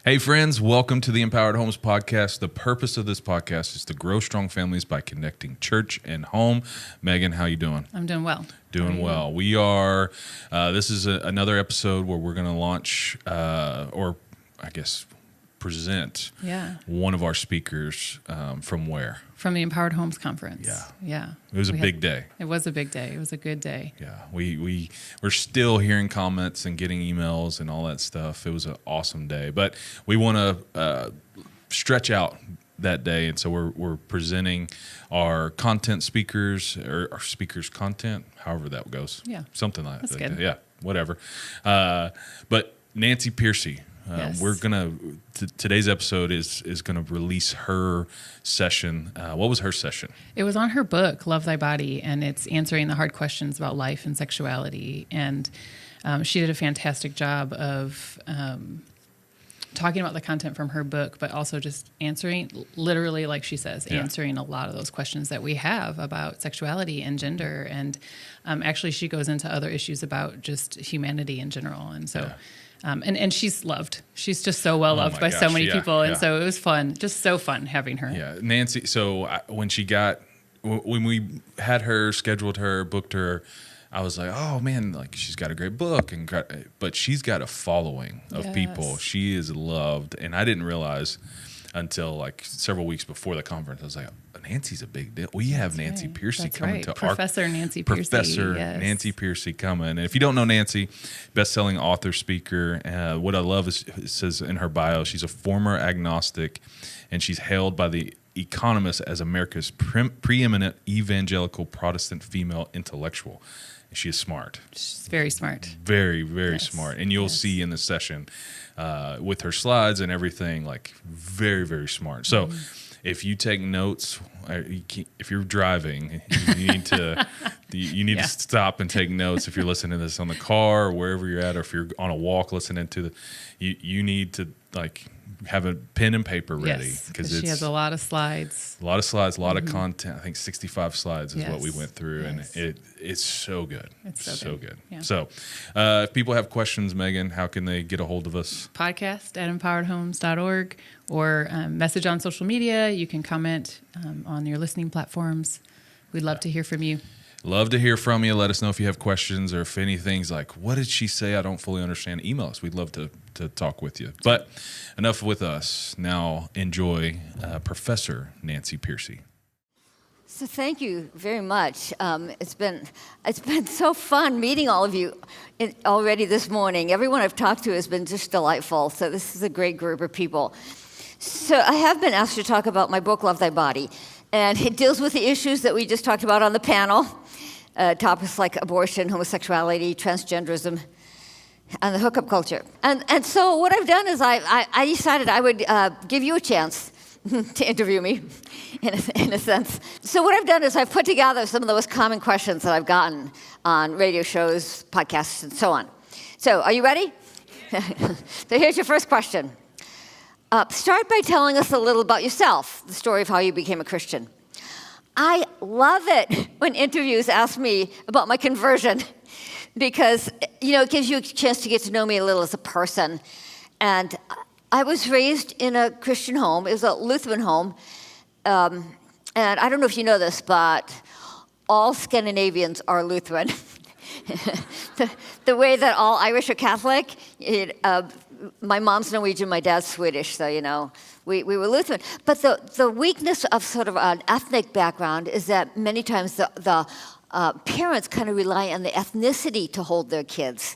Hey friends, welcome to the Empowered Homes Podcast. The purpose of this podcast is to grow strong families by connecting church and home. Megan, how you doing? I'm doing well. Doing well. We are, this is another episode where we're going to launch, present one of our speakers from where? From the Empowered Homes Conference. Yeah. It was a big day. It was a big day. It was a good day. Yeah. We're still hearing comments and getting emails and all that stuff. It was an awesome day. But we want to stretch out that day, and so we're presenting our content speakers, or our speakers' content, however that goes. Yeah. Something like That's that. good. Yeah, whatever. But Nancy Pearcey. Yes. We're today's episode is gonna release her session. What was her session? It was on her book, Love Thy Body, and it's answering the hard questions about life and sexuality. And she did a fantastic job of talking about the content from her book, but also just answering, literally, like she says, answering a lot of those questions that we have about sexuality and gender. And actually, she goes into other issues about just humanity in general. And so. Yeah. And she's loved. She's just so well loved by so many people. And so it was fun, just so fun having her. Yeah. Nancy, so when we had her, scheduled her, booked her, I was like, oh man, like she's got a great book, but she's got a following of people. She is loved. And I didn't realize until like several weeks before the conference, I was like, Nancy's a big deal. We have Nancy Pearcey coming to Professor Nancy Pearcey. Professor Nancy Pearcey coming. And if you don't know Nancy, best-selling author, speaker. What I love is it says in her bio, she's a former agnostic, and she's hailed by the Economist as America's preeminent evangelical Protestant female intellectual. And she is smart. She's very smart. Very, very smart. And you'll see in the session with her slides and everything, like very, very smart. So if you take notes, if you're driving, you need to to stop and take notes. If you're listening to this on the car or wherever you're at, or if you're on a walk listening to you need to like have a pen and paper ready, because she has a lot of slides. A lot of content. I think 65 slides is what we went through, and it's so good. It's so good. Yeah. So if people have questions, Megan, how can they get a hold of us? podcast@empoweredhomes.org, or message on social media. You can comment on your listening platforms. We'd love to hear from you. Love to hear from you. Let us know if you have questions, or if anything's like, what did she say? I don't fully understand. Email us. We'd love to talk with you. But enough with us. Now enjoy Professor Nancy Pearcey. So thank you very much. It's been so fun meeting all of you already this morning. Everyone I've talked to has been just delightful. So this is a great group of people. So I have been asked to talk about my book, Love Thy Body. And it deals with the issues that we just talked about on the panel. Topics like abortion, homosexuality, transgenderism, and the hookup culture. And so what I've done is I decided I would give you a chance to interview me, in a sense. So what I've done is I've put together some of the most common questions that I've gotten on radio shows, podcasts, and so on. So are you ready? So here's your first question. Start by telling us a little about yourself, the story of how you became a Christian. I love it when interviews ask me about my conversion, because it gives you a chance to get to know me a little as a person. And I was raised in a Christian home. It was a Lutheran home. And I don't know if you know this, but all Scandinavians are Lutheran. the way that all Irish are Catholic, my mom's Norwegian, my dad's Swedish, so, we were Lutheran. But the weakness of sort of an ethnic background is that many times the parents kind of rely on the ethnicity to hold their kids,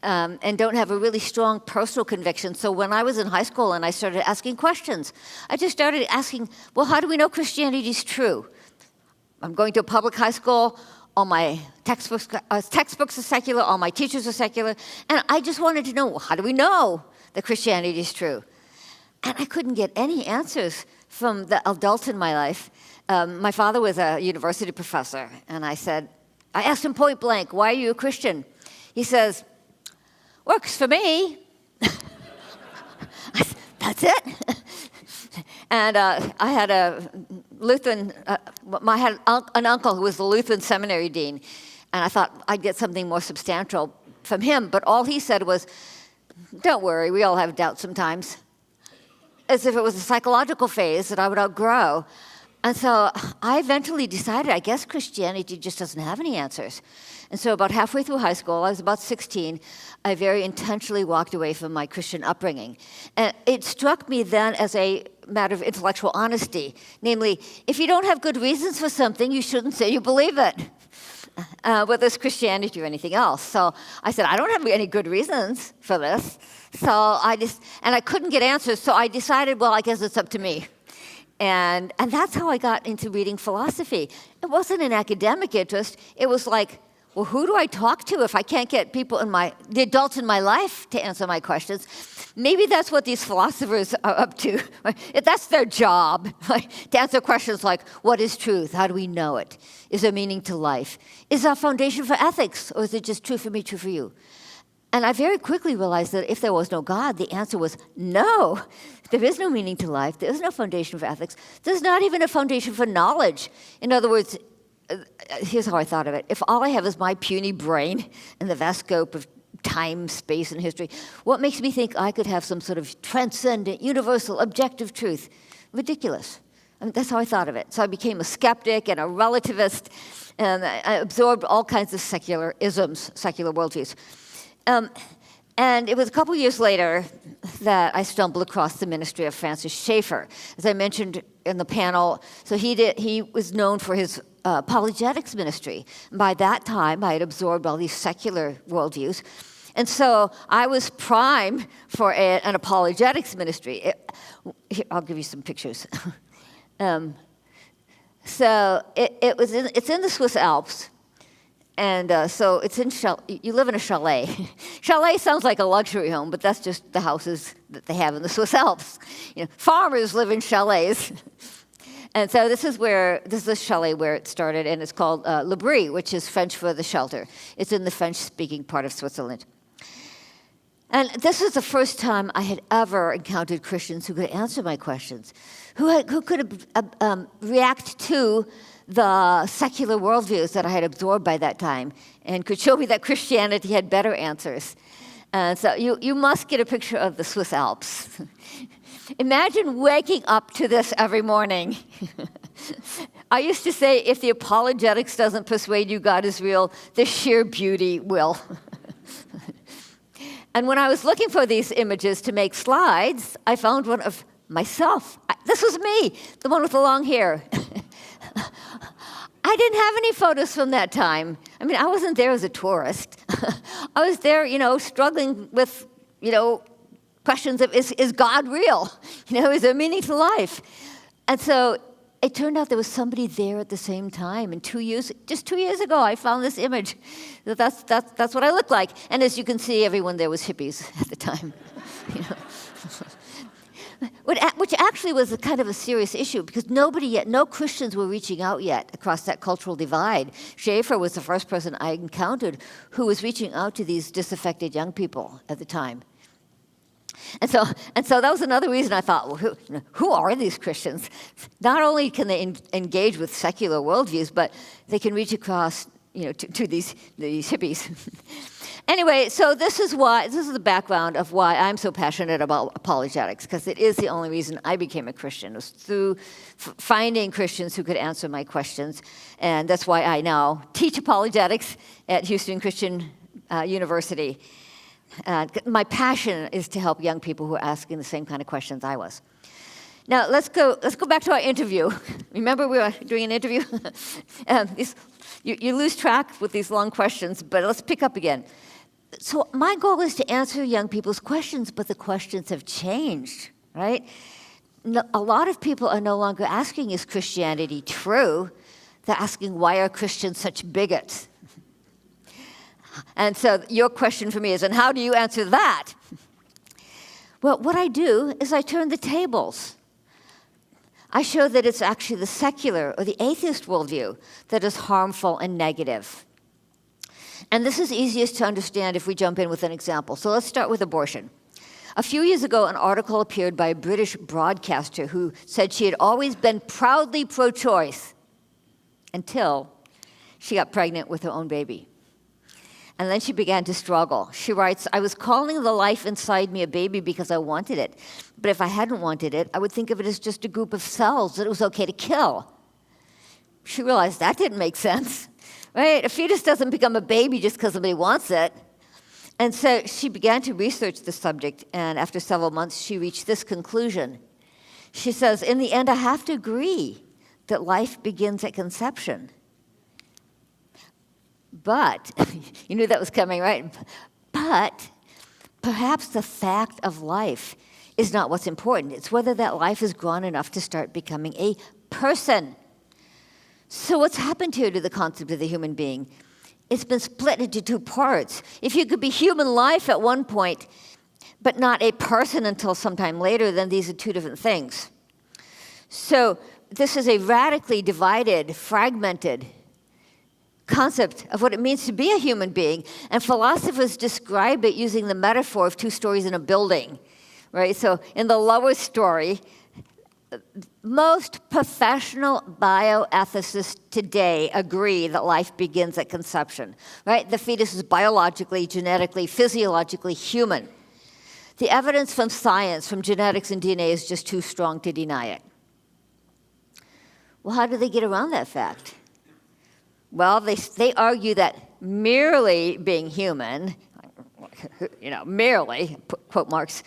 and don't have a really strong personal conviction. So when I was in high school and I started asking questions, I just started asking, well, how do we know Christianity is true? I'm going to a public high school. All my textbooks are secular, all my teachers are secular, and I just wanted to know, well, how do we know that Christianity is true? And I couldn't get any answers from the adults in my life. My father was a university professor, and I asked him point blank, why are you a Christian? He says, works for me. That's it. And I had a Lutheran, I had an uncle who was the Lutheran seminary dean, and I thought I'd get something more substantial from him, but all he said was, don't worry, we all have doubts sometimes. as if it was a psychological phase that I would outgrow. And so I eventually decided, I guess Christianity just doesn't have any answers. And so about halfway through high school, I was about 16, I very intentionally walked away from my Christian upbringing. And it struck me then as a matter of intellectual honesty. Namely, if you don't have good reasons for something, you shouldn't say you believe it, whether it's Christianity or anything else. So I said, I don't have any good reasons for this. So and I couldn't get answers, so I decided, well, I guess it's up to me. And that's how I got into reading philosophy. It wasn't an academic interest. It was like, well, who do I talk to if I can't get the adults in my life to answer my questions? Maybe that's what these philosophers are up to. That's their job, to answer questions like, what is truth? How do we know it? Is there meaning to life? Is our foundation for ethics, or is it just true for me, true for you? And I very quickly realized that if there was no God, the answer was no. There is no meaning to life. There is no foundation for ethics. There's not even a foundation for knowledge. In other words, here's how I thought of it. If all I have is my puny brain and the vast scope of time, space, and history, what makes me think I could have some sort of transcendent, universal, objective truth? Ridiculous. I mean, that's how I thought of it. So I became a skeptic and a relativist, and I absorbed all kinds of secular isms, secular worldviews. And it was a couple years later that I stumbled across the ministry of Francis Schaeffer. As I mentioned in the panel, so he was known for his apologetics ministry. By that time, I had absorbed all these secular worldviews. And so I was primed for an apologetics ministry. Here, I'll give you some pictures. So it's in the Swiss Alps. And so it's you live in a chalet. Chalet sounds like a luxury home, but that's just the houses that they have in the Swiss Alps. Farmers live in chalets. And so this is the chalet where it started, and it's called L'Abri, which is French for the shelter. It's in the French-speaking part of Switzerland. And this was the first time I had ever encountered Christians who could answer my questions, who could react to the secular worldviews that I had absorbed by that time, and could show me that Christianity had better answers. So you must get a picture of the Swiss Alps. Imagine waking up to this every morning. I used to say, if the apologetics doesn't persuade you God is real, the sheer beauty will. And when I was looking for these images to make slides, I found one of myself. This was me, the one with the long hair. I didn't have any photos from that time. I mean, I wasn't there as a tourist. I was there, struggling with, questions of, is God real? Is there meaning to life? And so it turned out there was somebody there at the same time. And just 2 years ago, I found this image. That's what I looked like. And as you can see, everyone there was hippies at the time. Which actually was a kind of a serious issue, because no Christians were reaching out yet across that cultural divide. Schaeffer was the first person I encountered who was reaching out to these disaffected young people at the time. And so that was another reason I thought, well, who are these Christians? Not only can they engage with secular worldviews, but they can reach across, to these hippies. Anyway, so this is the background of why I'm so passionate about apologetics, because it is the only reason I became a Christian. It was through finding Christians who could answer my questions, and that's why I now teach apologetics at Houston Christian University. My passion is to help young people who are asking the same kind of questions I was. Now let's go back to our interview. Remember we were doing an interview? You lose track with these long questions, but let's pick up again. So my goal is to answer young people's questions, but the questions have changed, right? A lot of people are no longer asking, is Christianity true? They're asking, why are Christians such bigots? And so your question for me is, and how do you answer that? Well, what I do is I turn the tables. I show that it's actually the secular or the atheist worldview that is harmful and negative. And this is easiest to understand if we jump in with an example. So let's start with abortion. A few years ago, an article appeared by a British broadcaster who said she had always been proudly pro-choice until she got pregnant with her own baby. And then she began to struggle. She writes, I was calling the life inside me a baby because I wanted it. But if I hadn't wanted it, I would think of it as just a group of cells that it was okay to kill. She realized that didn't make sense, right? A fetus doesn't become a baby just because somebody wants it. And so she began to research the subject, and after several months, she reached this conclusion. She says, in the end, I have to agree that life begins at conception. But, you knew that was coming, right? But perhaps the fact of life is not what's important. It's whether that life has grown enough to start becoming a person. So what's happened here to the concept of the human being? It's been split into two parts. If you could be human life at one point, but not a person until sometime later, then these are two different things. So this is a radically divided, fragmented concept of what it means to be a human being. And philosophers describe it using the metaphor of two stories in a building, right? So in the lower story, most professional bioethicists today agree that life begins at conception, right? The fetus is biologically, genetically, physiologically human. The evidence from science, from genetics and DNA, is just too strong to deny it. Well, how do they get around that fact? Well, they argue that merely being human, merely, quote marks,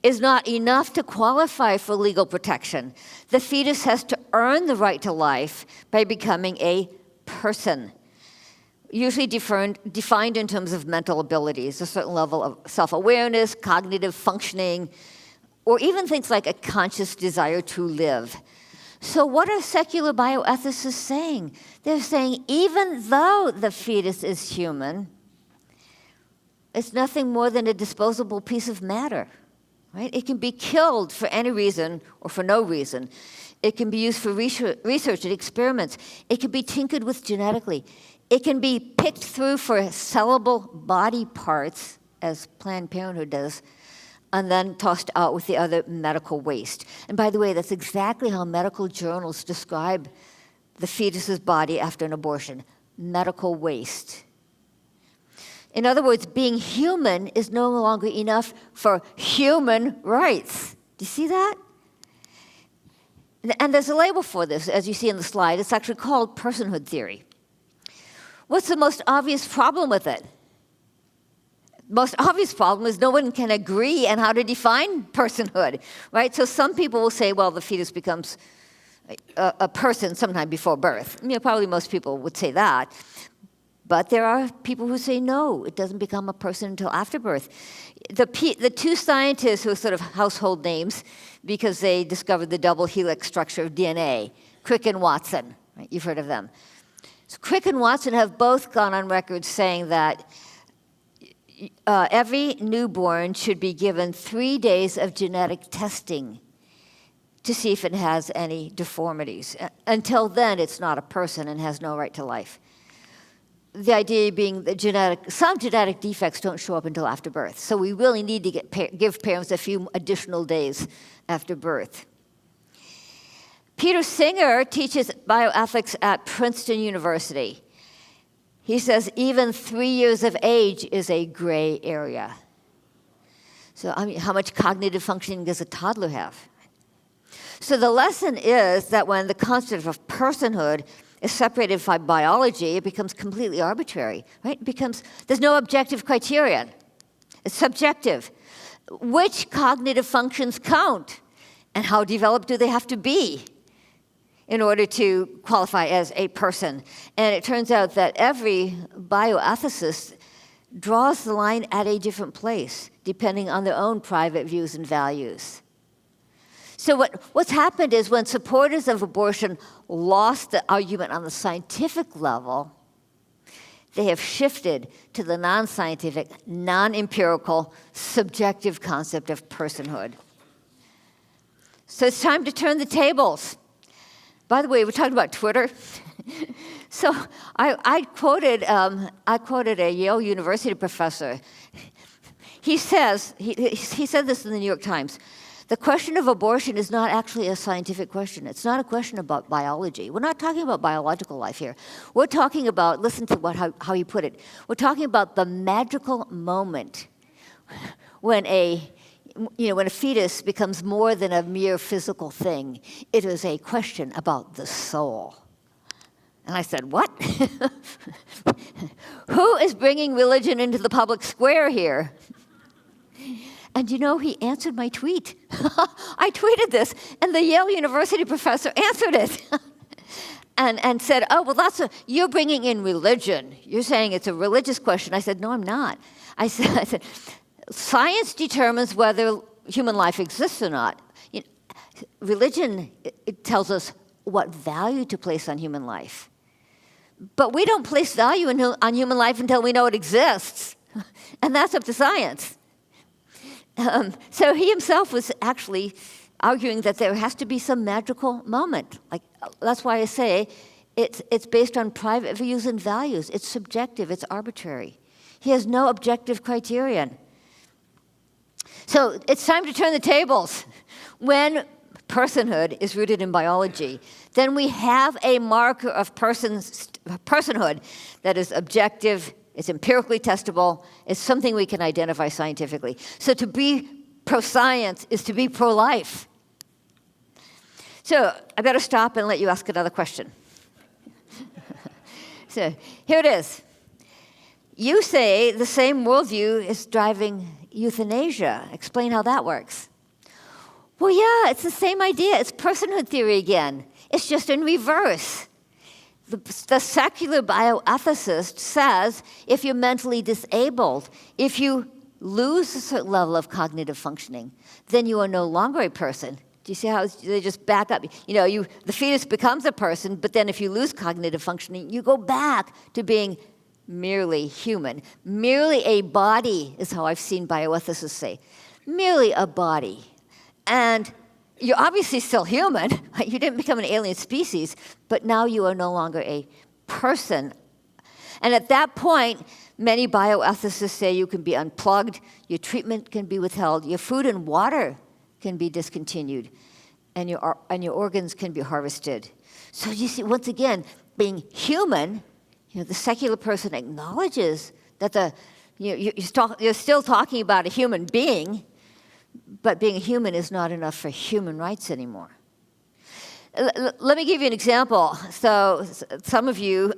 is not enough to qualify for legal protection. The fetus has to earn the right to life by becoming a person, usually defined in terms of mental abilities, a certain level of self-awareness, cognitive functioning, or even things like a conscious desire to live. So what are secular bioethicists saying? They're saying even though the fetus is human, it's nothing more than a disposable piece of matter, right? It can be killed for any reason or for no reason. It can be used for research and experiments. It can be tinkered with genetically. It can be picked through for sellable body parts, as Planned Parenthood does, and then tossed out with the other medical waste. And by the way, that's exactly how medical journals describe the fetus's body after an abortion: medical waste. In other words, being human is no longer enough for human rights. Do you see that? And there's a label for this, as you see in the slide. It's actually called personhood theory. What's the most obvious problem with it? Most obvious problem is no one can agree on how to define personhood, right? So some people will say, well, the fetus becomes a person sometime before birth. Probably most people would say that. But there are people who say, no, it doesn't become a person until after birth. The two scientists who are sort of household names because they discovered the double helix structure of DNA, Crick and Watson, right? You've heard of them. So Crick and Watson have both gone on record saying that every newborn should be given 3 days of genetic testing to see if it has any deformities. Until then, it's not a person and has no right to life. The idea being that some genetic defects don't show up until after birth. So we really need to give parents a few additional days after birth. Peter Singer teaches bioethics at Princeton University. He says even 3 years of age is a gray area. So how much cognitive functioning does a toddler have? So the lesson is that when the concept of personhood is separated by biology, it becomes completely arbitrary, right? There's no objective criterion. It's subjective. Which cognitive functions count? And how developed do they have to be in order to qualify as a person? And it turns out that every bioethicist draws the line at a different place, depending on their own private views and values. So what's happened is when supporters of abortion lost the argument on the scientific level, they have shifted to the non-scientific, non-empirical, subjective concept of personhood. So it's time to turn the tables. By the way, we're talking about Twitter. So I quoted a Yale University professor. He said this in the New York Times: The question of abortion is not actually a scientific question. It's not a question about biology. We're not talking about biological life here. We're talking about, listen to how he put it, we're talking about the magical moment when a fetus becomes more than a mere physical thing. It is a question about the soul. And I said, what? Who is bringing religion into the public square here? And he answered my tweet. I tweeted this, and the Yale University professor answered it and said, oh, well, you're bringing in religion. You're saying it's a religious question. I said, no, I'm not. I said, science determines whether human life exists or not. Religion, it tells us what value to place on human life. But we don't place value on human life until we know it exists. And that's up to science. So he himself was actually arguing that there has to be some magical moment. That's why I say it's based on private views and values. It's subjective. It's arbitrary. He has no objective criterion. So it's time to turn the tables. When personhood is rooted in biology, then we have a marker of personhood that is objective, it's empirically testable, it's something we can identify scientifically. So to be pro-science is to be pro-life. So I better stop and let you ask another question. So here it is. You say the same worldview is driving euthanasia. Explain how that works. Well, yeah, it's the same idea. It's personhood theory again. It's just in reverse. The secular bioethicist says if you're mentally disabled, if you lose a certain level of cognitive functioning, then you are no longer a person. Do you see how they just back up? The fetus becomes a person, but then if you lose cognitive functioning, you go back to being merely human. Merely a body is how I've seen bioethicists say. Merely a body. And you're obviously still human. You didn't become an alien species, but now you are no longer a person. And at that point, many bioethicists say you can be unplugged, your treatment can be withheld, your food and water can be discontinued, and your organs can be harvested. So you see, once again, being human, the secular person acknowledges that you're still talking about a human being, but being a human is not enough for human rights anymore. Let me give you an example. So some of you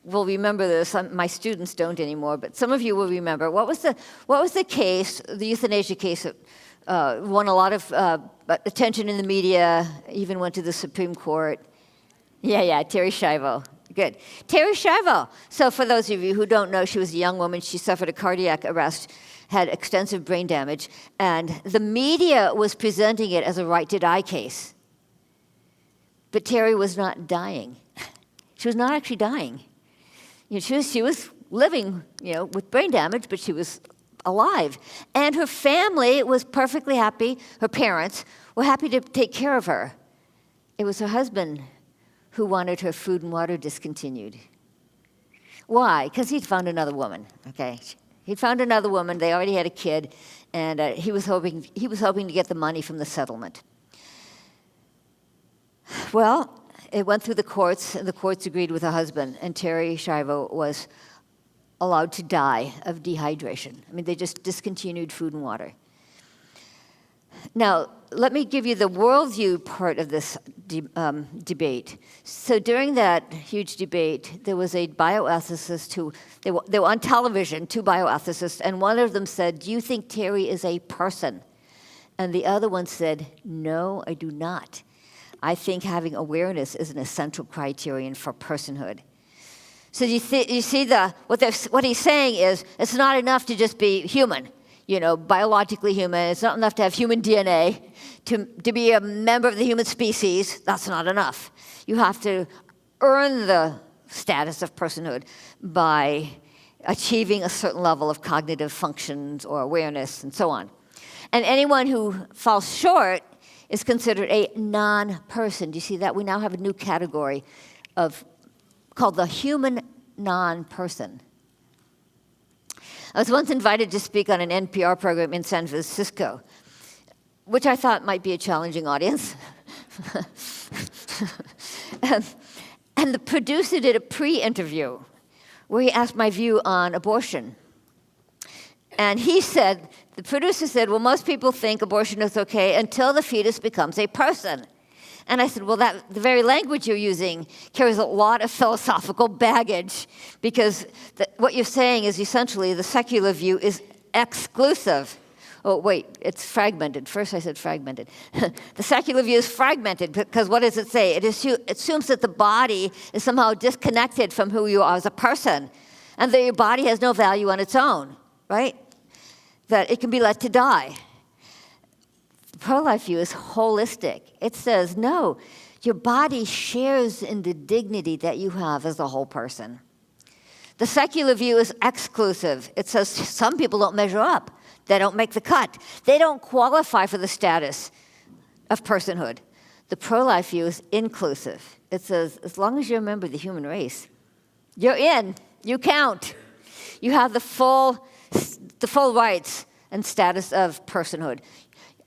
will remember this. My students don't anymore, but some of you will remember. What was the case, the euthanasia case that won a lot of attention in the media, even went to the Supreme Court? Yeah, Terri Schiavo. Good. Terri Schiavo. So for those of you who don't know, she was a young woman. She suffered a cardiac arrest, had extensive brain damage, and the media was presenting it as a right-to-die case. But Terri was not dying. She was not actually dying. She was living, with brain damage, but she was alive. And her family was perfectly happy. Her parents were happy to take care of her. It was her husband who wanted her food and water discontinued. Why? Because he'd found another woman, okay? He'd found another woman. They already had a kid, and he was hoping to get the money from the settlement. Well, it went through the courts, and the courts agreed with her husband, and Terri Schiavo was allowed to die of dehydration. They just discontinued food and water. Now, let me give you the worldview part of this debate. So during that huge debate, there was a bioethicist they were on television, two bioethicists, and one of them said, "Do you think Terri is a person?" And the other one said, "No, I do not. I think having awareness is an essential criterion for personhood." So you see what he's saying is it's not enough to just be human. Biologically human. It's not enough to have human DNA. To be a member of the human species, that's not enough. You have to earn the status of personhood by achieving a certain level of cognitive functions or awareness and so on. And anyone who falls short is considered a non-person. Do you see that? We now have a new category called the human non-person. I was once invited to speak on an NPR program in San Francisco. which I thought might be a challenging audience. And the producer did a pre-interview where he asked my view on abortion. And he said, the producer said, well, most people think abortion is okay until the fetus becomes a person. And I said, well, the very language you're using carries a lot of philosophical baggage, because what you're saying is essentially the secular view is exclusive. Oh, wait, it's fragmented. First I said fragmented. The secular view is fragmented because what does it say? It assumes that the body is somehow disconnected from who you are as a person, and that your body has no value on its own, right? That it can be let to die. The pro-life view is holistic. It says, no, your body shares in the dignity that you have as a whole person. The secular view is exclusive. It says some people don't measure up. They don't make the cut. They don't qualify for the status of personhood. The pro-life view is inclusive. It says, as long as you're a member of the human race, you're in. You count. You have the full rights and status of personhood.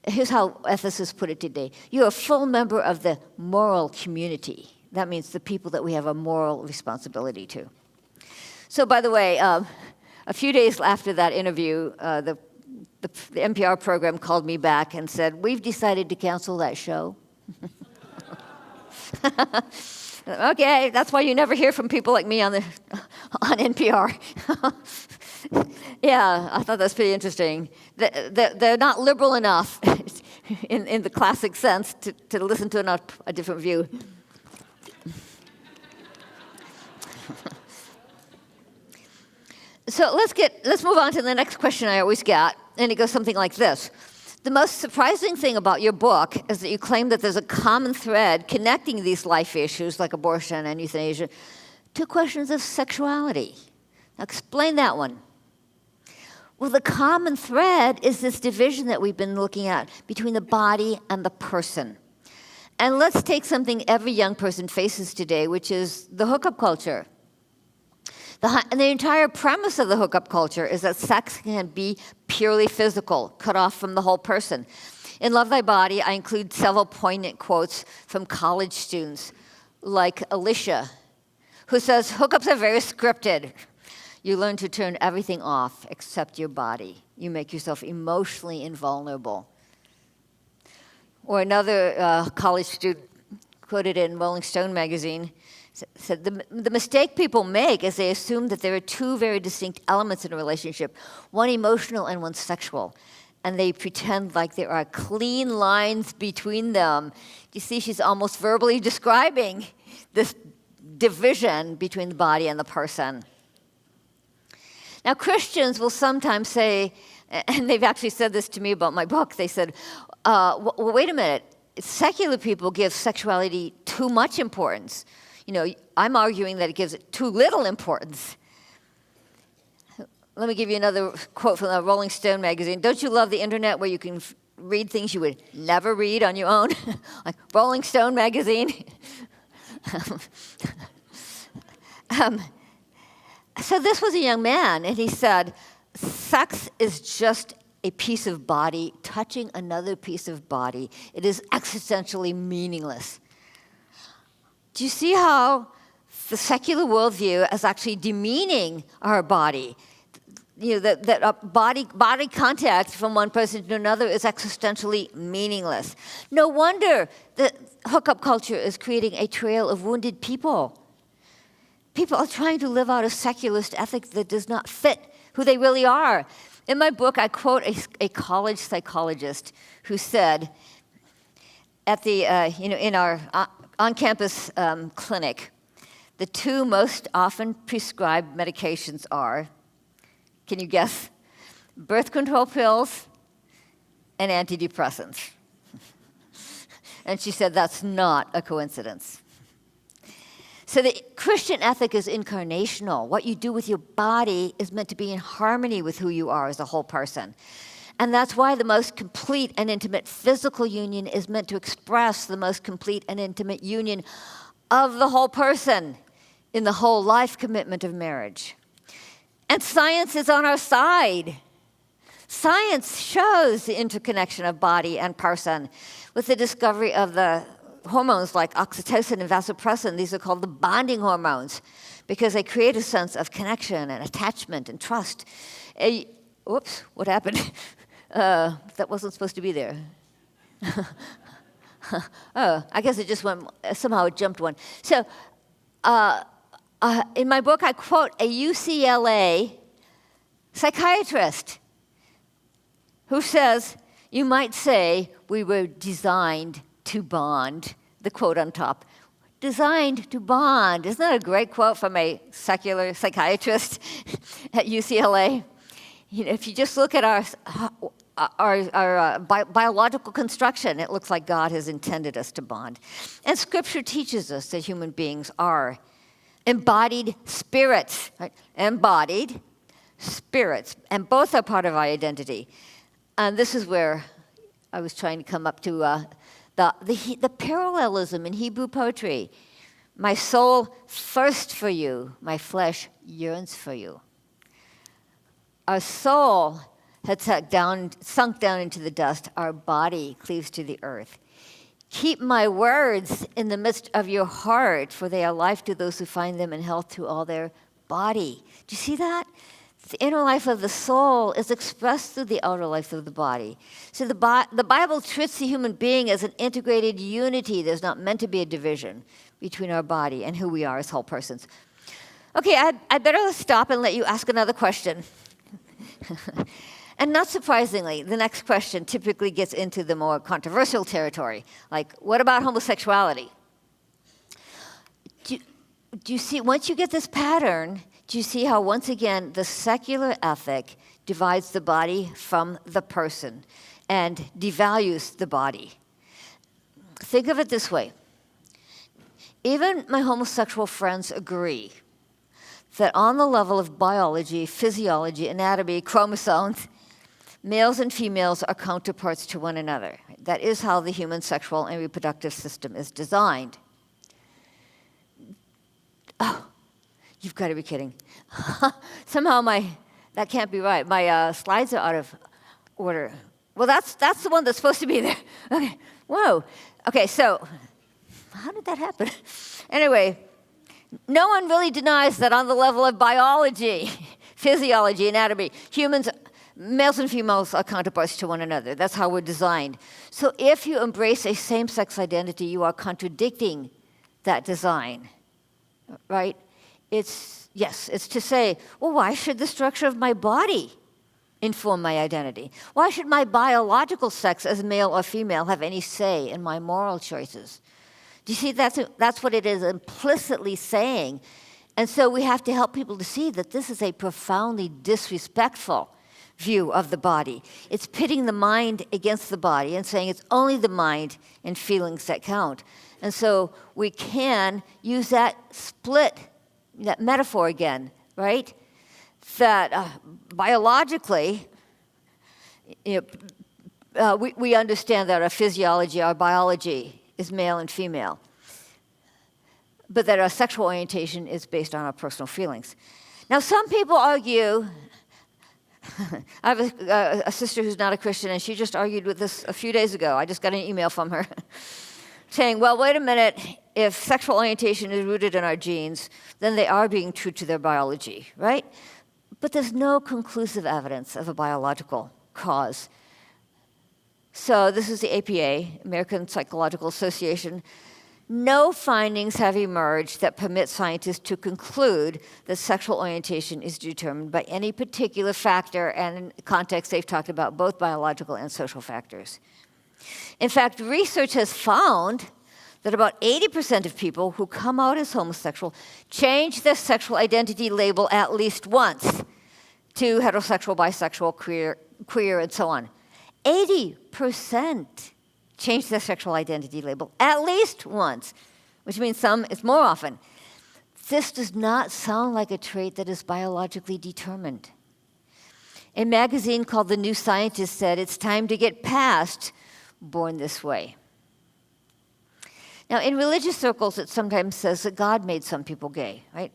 Here's how ethicists put it today. You're a full member of the moral community. That means the people that we have a moral responsibility to. So, by the way, a few days after that interview, the NPR program called me back and said, we've decided to cancel that show. Okay, that's why you never hear from people like me on NPR. Yeah, I thought that's pretty interesting. They're not liberal enough in the classic sense to listen to a different view. So let's move on to the next question I always get, and it goes something like this. The most surprising thing about your book is that you claim that there's a common thread connecting these life issues like abortion and euthanasia to questions of sexuality. Now explain that one. Well, the common thread is this division that we've been looking at between the body and the person. And let's take something every young person faces today, which is the hookup culture. And the entire premise of the hookup culture is that sex can be purely physical, cut off from the whole person. In Love Thy Body, I include several poignant quotes from college students, like Alicia, who says, hookups are very scripted. You learn to turn everything off except your body. You make yourself emotionally invulnerable. Or another college student quoted in Rolling Stone magazine, said, the mistake people make is they assume that there are two very distinct elements in a relationship, one emotional and one sexual, and they pretend like there are clean lines between them. You see, she's almost verbally describing this division between the body and the person. Now, Christians will sometimes say, and they've actually said this to me about my book, they said, well, wait a minute, secular people give sexuality too much importance. You know, I'm arguing that it gives it too little importance. Let me give you another quote from the Rolling Stone magazine. Don't you love the internet where you can read things you would never read on your own? Like Rolling Stone magazine. So this was a young man, and he said, sex is just a piece of body touching another piece of body. It is existentially meaningless. Do you see how the secular worldview is actually demeaning our body? You know, that body contact from one person to another is existentially meaningless. No wonder that hookup culture is creating a trail of wounded people. People are trying to live out a secularist ethic that does not fit who they really are. In my book, I quote a college psychologist who said, at the in our on-campus clinic, the two most often prescribed medications are, can you guess? Birth control pills and antidepressants. And she said that's not a coincidence. So the Christian ethic is incarnational. What you do with your body is meant to be in harmony with who you are as a whole person. And that's why the most complete and intimate physical union is meant to express the most complete and intimate union of the whole person in the whole life commitment of marriage. And science is on our side. Science shows the interconnection of body and person with the discovery of the hormones like oxytocin and vasopressin. These are called the bonding hormones because they create a sense of connection and attachment and trust. Whoops, what happened? That wasn't supposed to be there. Oh, I guess it just went, somehow it jumped one. So in my book, I quote a UCLA psychiatrist who says, you might say we were designed to bond, the quote on top. Designed to bond. Isn't that a great quote from a secular psychiatrist at UCLA? You know, if you just look at our biological construction, it looks like God has intended us to bond. And Scripture teaches us that human beings are embodied spirits, right? Embodied spirits, and both are part of our identity. And this is where I was trying to come up to the parallelism in Hebrew poetry. My soul thirsts for you, my flesh yearns for you. Our soul had sunk down into the dust. Our body cleaves to the earth. Keep my words in the midst of your heart, for they are life to those who find them and health to all their body. Do you see that? The inner life of the soul is expressed through the outer life of the body. So the Bible treats the human being as an integrated unity. There's not meant to be a division between our body and who we are as whole persons. Okay, I better stop and let you ask another question. And not surprisingly, the next question typically gets into the more controversial territory, like, what about homosexuality? Do you see, once you get this pattern, do you see how, once again, the secular ethic divides the body from the person and devalues the body? Think of it this way. Even my homosexual friends agree that on the level of biology, physiology, anatomy, chromosomes, males and females are counterparts to one another. That is how the human sexual and reproductive system is designed. Oh, you've got to be kidding. Somehow that can't be right. My slides are out of order. Well, that's the one that's supposed to be there. Okay, whoa. Okay, so how did that happen? Anyway, no one really denies that on the level of biology, physiology, anatomy, humans, males and females are counterparts to one another. That's how we're designed. So if you embrace a same-sex identity, you are contradicting that design, right? It's to say, well, why should the structure of my body inform my identity? Why should my biological sex as male or female have any say in my moral choices? Do you see, that's what it is implicitly saying. And so we have to help people to see that this is a profoundly disrespectful view of the body. It's pitting the mind against the body and saying it's only the mind and feelings that count. And so we can use that that metaphor again, right? That biologically, we understand that our physiology, our biology is male and female, but that our sexual orientation is based on our personal feelings. Now, some people argue, I have a sister who's not a Christian, and she just argued with this a few days ago. I just got an email from her saying, well, wait a minute, if sexual orientation is rooted in our genes, then they are being true to their biology, right? But there's no conclusive evidence of a biological cause. So this is the APA, American Psychological Association. No findings have emerged that permit scientists to conclude that sexual orientation is determined by any particular factor, and in context, they've talked about both biological and social factors. In fact, research has found that about 80% of people who come out as homosexual change their sexual identity label at least once to heterosexual, bisexual, queer, and so on. 80% change their sexual identity label at least once, which means some it's more often. This does not sound like a trait that is biologically determined. A magazine called The New Scientist said it's time to get past born this way. Now, in religious circles, it sometimes says that God made some people gay, right?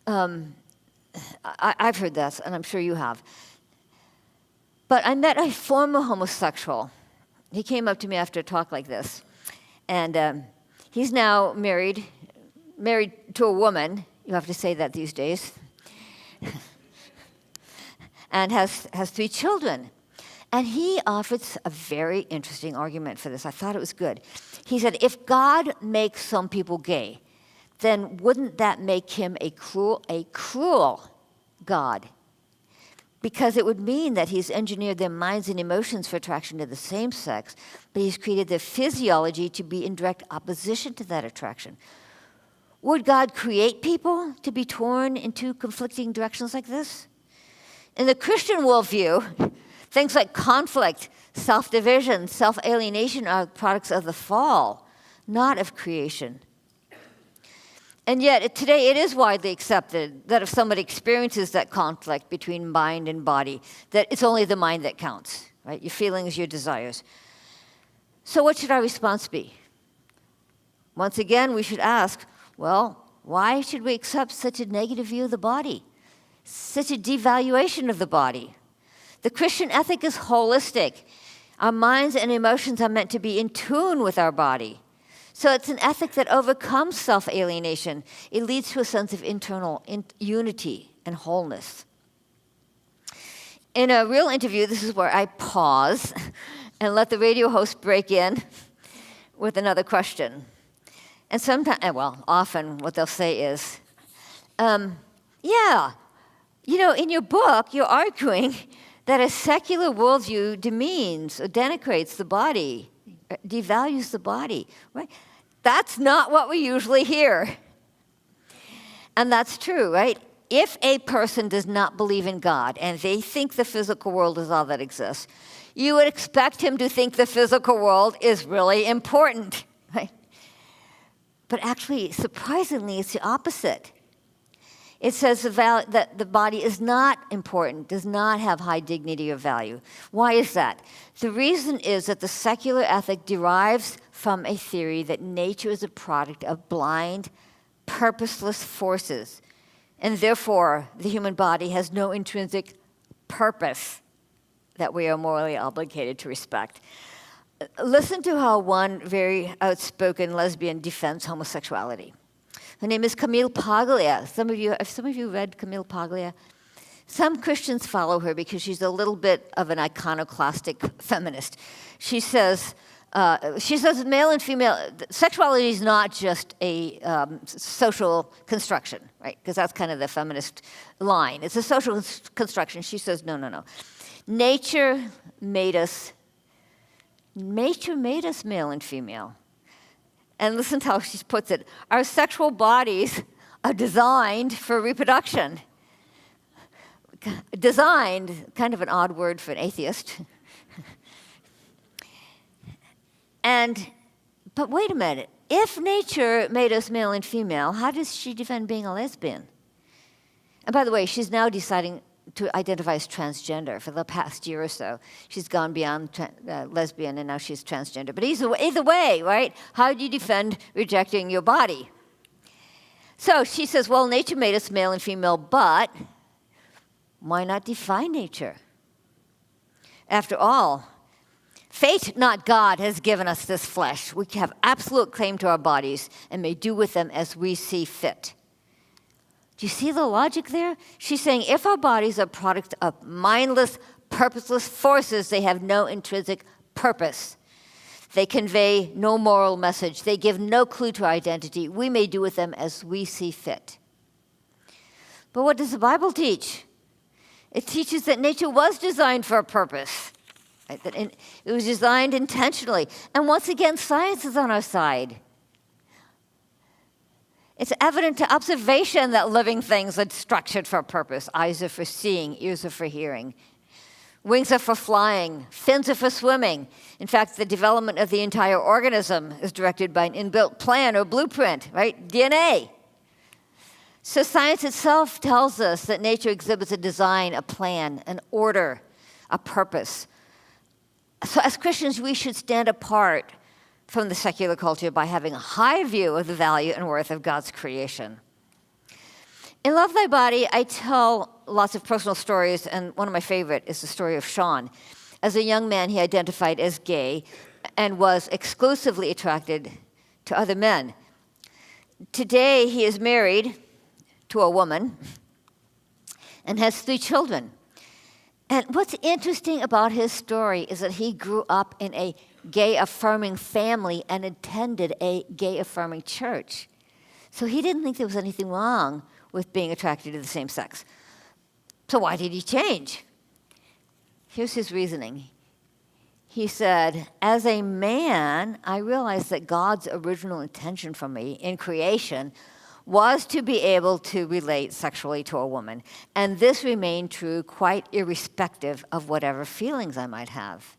I've heard that, and I'm sure you have. But I met a former homosexual. He came up to me after a talk like this. And he's now married to a woman. You have to say that these days. And has 3 children. And he offered a very interesting argument for this. I thought it was good. He said, if God makes some people gay, then wouldn't that make him a cruel God? Because it would mean that he's engineered their minds and emotions for attraction to the same sex, but he's created their physiology to be in direct opposition to that attraction. Would God create people to be torn in 2 conflicting directions like this? In the Christian worldview, things like conflict, self-division, self-alienation are products of the fall, not of creation. And yet, today it is widely accepted that if somebody experiences that conflict between mind and body, that it's only the mind that counts, right? Your feelings, your desires. So what should our response be? Once again, we should ask, well, why should we accept such a negative view of the body? Such a devaluation of the body? The Christian ethic is holistic. Our minds and emotions are meant to be in tune with our body. So it's an ethic that overcomes self-alienation. It leads to a sense of internal unity and wholeness. In a real interview, this is where I pause and let the radio host break in with another question. And sometimes, often what they'll say is, yeah, in your book, you're arguing that a secular worldview demeans or denigrates the body, devalues the body, right? That's not what we usually hear. And that's true, right? If a person does not believe in God and they think the physical world is all that exists, you would expect him to think the physical world is really important, right? But actually, surprisingly, it's the opposite. It says that the body is not important, does not have high dignity or value. Why is that? The reason is that the secular ethic derives from a theory that nature is a product of blind, purposeless forces, and therefore the human body has no intrinsic purpose that we are morally obligated to respect. Listen to how one very outspoken lesbian defends homosexuality. Her name is Camille Paglia. Have some of you read Camille Paglia? Some Christians follow her because she's a little bit of an iconoclastic feminist. She says male and female, sexuality is not just a social construction, right? Because that's kind of the feminist line. It's a social construction. She says, no. Nature made us male and female. And listen to how she puts it. Our sexual bodies are designed for reproduction. Designed, kind of an odd word for an atheist. But wait a minute. If nature made us male and female, how does she defend being a lesbian? And by the way, she's now deciding to identify as transgender for the past year or so. She's gone beyond lesbian, and now she's transgender. But either way, right? How do you defend rejecting your body? So she says, well, nature made us male and female, but why not defy nature? After all, fate, not God, has given us this flesh. We have absolute claim to our bodies and may do with them as we see fit. Do you see the logic there? She's saying if our bodies are products of mindless, purposeless forces, they have no intrinsic purpose. They convey no moral message. They give no clue to our identity. We may do with them as we see fit. But what does the Bible teach? It teaches that nature was designed for a purpose. Right? That it was designed intentionally. And once again, science is on our side. It's evident to observation that living things are structured for a purpose. Eyes are for seeing, ears are for hearing. Wings are for flying, fins are for swimming. In fact, the development of the entire organism is directed by an inbuilt plan or blueprint, right? DNA. So science itself tells us that nature exhibits a design, a plan, an order, a purpose. So as Christians, we should stand apart from the secular culture by having a high view of the value and worth of God's creation. In Love Thy Body, I tell lots of personal stories, and one of my favorite is the story of Sean. As a young man, he identified as gay and was exclusively attracted to other men. Today, he is married to a woman and has 3 children. And what's interesting about his story is that he grew up in a gay-affirming family and attended a gay-affirming church. So he didn't think there was anything wrong with being attracted to the same sex. So why did he change? Here's his reasoning. He said, as a man, I realized that God's original intention for me in creation was to be able to relate sexually to a woman. And this remained true quite irrespective of whatever feelings I might have.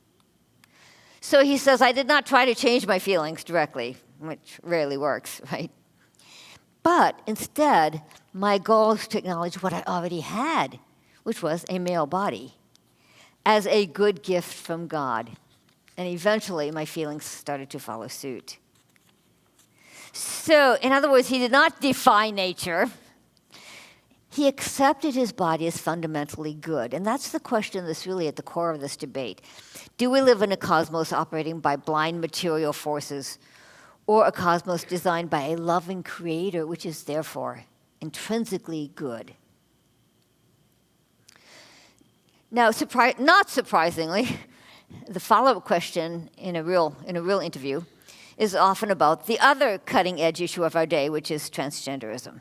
So he says, I did not try to change my feelings directly, which rarely works, right? But instead, my goal is to acknowledge what I already had, which was a male body, as a good gift from God. And eventually, my feelings started to follow suit. So, in other words, he did not defy nature. He accepted his body as fundamentally good. And that's the question that's really at the core of this debate. Do we live in a cosmos operating by blind material forces, or a cosmos designed by a loving creator, which is therefore intrinsically good? Now, not surprisingly, the follow-up question in a real interview is often about the other cutting-edge issue of our day, which is transgenderism.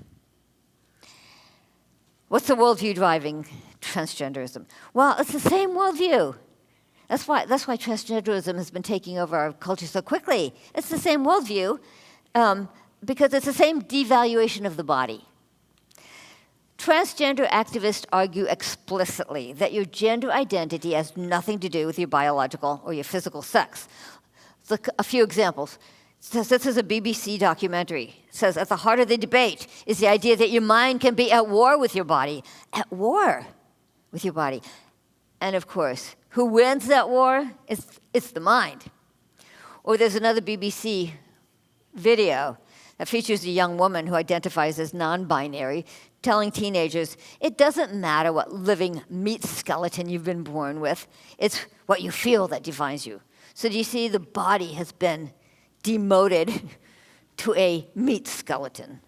What's the worldview driving transgenderism? Well, it's the same worldview. That's why transgenderism has been taking over our culture so quickly. It's the same worldview because it's the same devaluation of the body. Transgender activists argue explicitly that your gender identity has nothing to do with your biological or your physical sex. Look, a few examples. This is a BBC documentary. It says, at the heart of the debate is the idea that your mind can be at war with your body. At war with your body. And of course, who wins that war? It's the mind. Or there's another BBC video that features a young woman who identifies as non-binary, telling teenagers, it doesn't matter what living meat skeleton you've been born with, it's what you feel that defines you. So do you see the body has been demoted to a meat skeleton?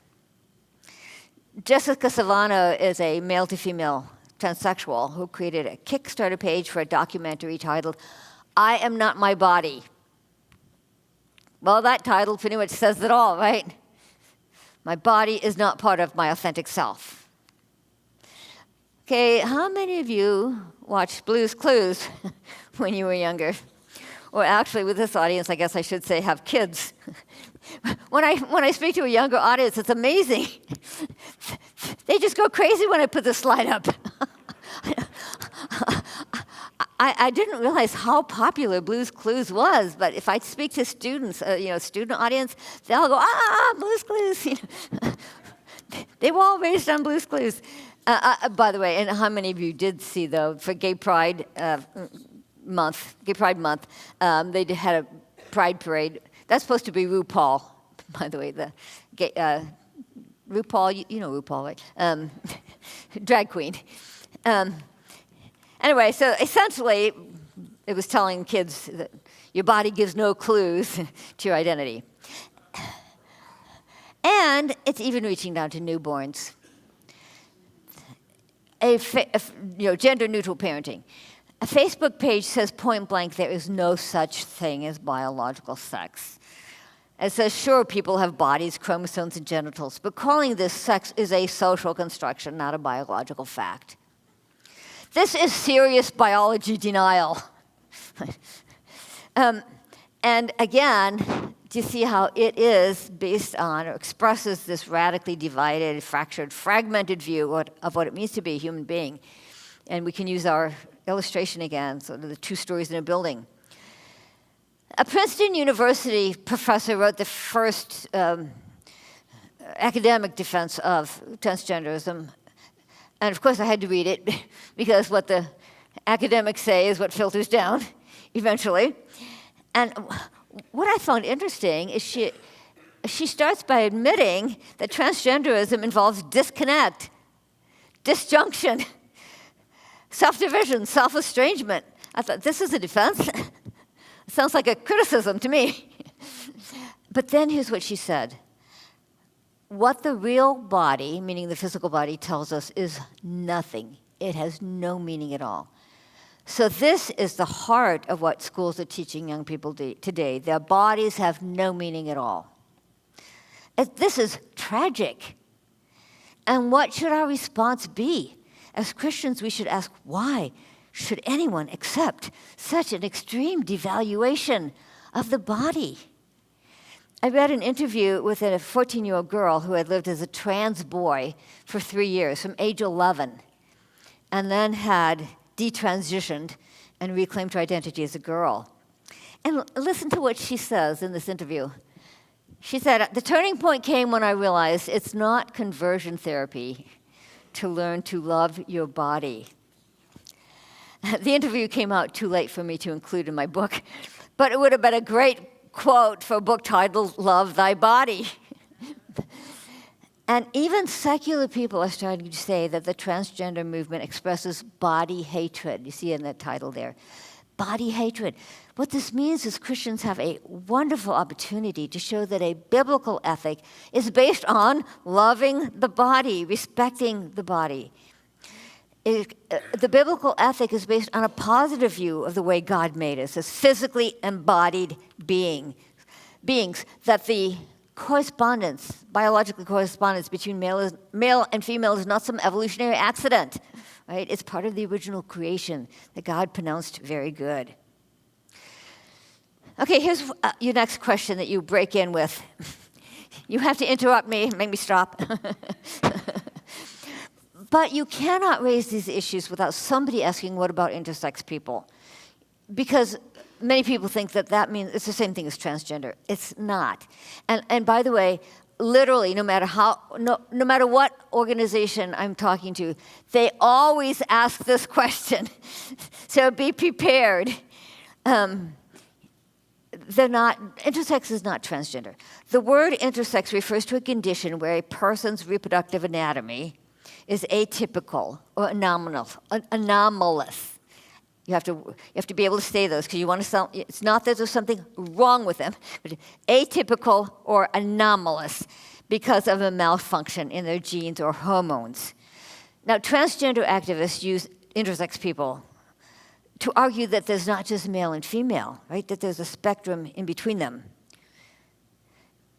Jessica Savano is a male-to-female transsexual who created a Kickstarter page for a documentary titled, I Am Not My Body. Well, that title pretty much says it all, right? My body is not part of my authentic self. Okay, how many of you watched Blue's Clues when you were younger? Or actually, with this audience, I guess I should say have kids. When I speak to a younger audience, it's amazing. They just go crazy when I put this slide up. I didn't realize how popular Blue's Clues was, but if I speak to students, student audience, they'll go, Blue's Clues. They were all raised on Blue's Clues. By the way, and how many of you did see, though, for Gay Pride Month, they had a pride parade. That's supposed to be RuPaul, by the way. The gay, RuPaul, you know RuPaul, right? Drag queen. Anyway, so essentially, it was telling kids that your body gives no clues to your identity. And it's even reaching down to newborns. Gender-neutral parenting. A Facebook page says point blank, there is no such thing as biological sex. It says, sure, people have bodies, chromosomes, and genitals, but calling this sex is a social construction, not a biological fact. This is serious biology denial. And again, do you see how it is based on or expresses this radically divided, fractured, fragmented view of what it means to be a human being? And we can use our illustration again, so the 2 stories in a building. A Princeton University professor wrote the first academic defense of transgenderism. And of course, I had to read it because what the academics say is what filters down eventually. And what I found interesting is she starts by admitting that transgenderism involves disconnect, disjunction, self-division, self-estrangement. I thought, this is a defense? It sounds like a criticism to me. But then here's what she said. What the real body, meaning the physical body, tells us is nothing. It has no meaning at all. So this is the heart of what schools are teaching young people today. Their bodies have no meaning at all. This is tragic. And what should our response be? As Christians, we should ask, why should anyone accept such an extreme devaluation of the body? I read an interview with a 14-year-old girl who had lived as a trans boy for 3 years, from age 11, and then had detransitioned and reclaimed her identity as a girl. And listen to what she says in this interview. She said, the turning point came when I realized it's not conversion therapy to learn to love your body. The interview came out too late for me to include in my book, but it would have been a great quote for a book titled, Love Thy Body. And even secular people are starting to say that the transgender movement expresses body hatred. You see in that title there. Body hatred. What this means is Christians have a wonderful opportunity to show that a biblical ethic is based on loving the body, respecting the body. The biblical ethic is based on a positive view of the way God made us as physically embodied beings, that the biological correspondence between male and female is not some evolutionary accident, right? It's part of the original creation that God pronounced very good. Okay, here's your next question that you break in with. You have to interrupt me, make me stop. But you cannot raise these issues without somebody asking, what about intersex people? Because many people think that means it's the same thing as transgender. It's not. And by the way, literally, no matter what organization I'm talking to, they always ask this question. So be prepared. Intersex is not transgender. The word intersex refers to a condition where a person's reproductive anatomy is atypical or anomalous. You have to be able to say those because you want to sound. It's not that there's something wrong with them, but atypical or anomalous because of a malfunction in their genes or hormones. Now, transgender activists use intersex people to argue that there's not just male and female, right? That there's a spectrum in between them.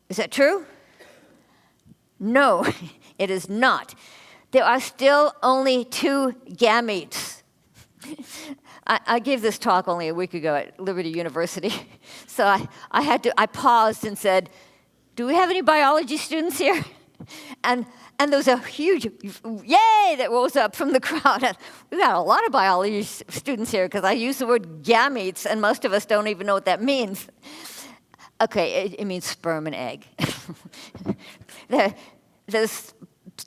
Is that true? No, it is not. There are still only 2 gametes. I gave this talk only a week ago at Liberty University. So I paused and said, do we have any biology students here? And there was a huge yay that rose up from the crowd. And we got a lot of biology students here because I use the word gametes, and most of us don't even know what that means. Okay, it means sperm and egg.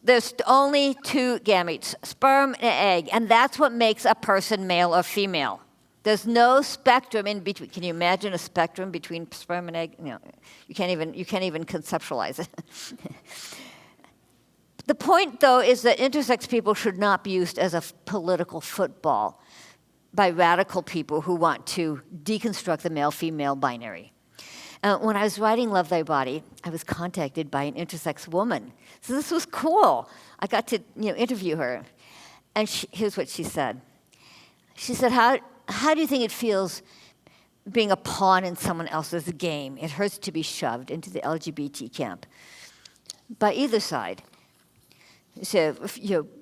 There's only 2 gametes, sperm and egg, and that's what makes a person male or female. There's no spectrum in between. Can you imagine a spectrum between sperm and egg? No, you can't even conceptualize it. The point, though, is that intersex people should not be used as a political football by radical people who want to deconstruct the male-female binary. When I was writing Love Thy Body, I was contacted by an intersex woman. So this was cool. I got to interview her. And here's what she said. She said, how do you think it feels being a pawn in someone else's game? It hurts to be shoved into the LGBT camp by either side. So